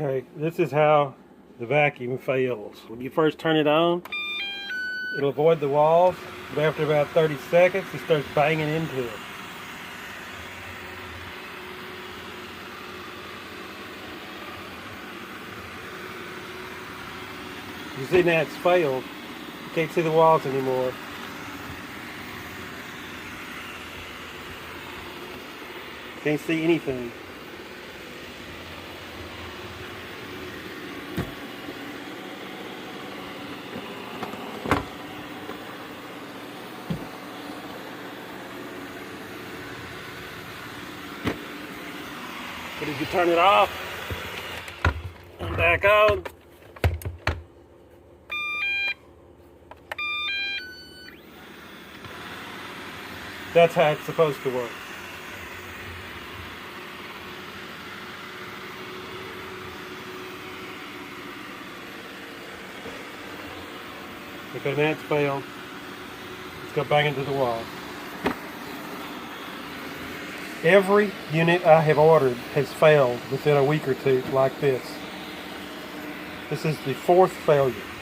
Okay, this is how the vacuum fails. When you first turn it on, it'll avoid the walls, but after about 30 seconds, it starts banging into it. You see now it's failed. You can't see the walls anymore. Can't see anything. But if you turn it off and back on, that's how it's supposed to work. Okay, now it's failed. Let's go bang into the wall. Every unit I have ordered has failed within a week or two like this. This is the fourth failure.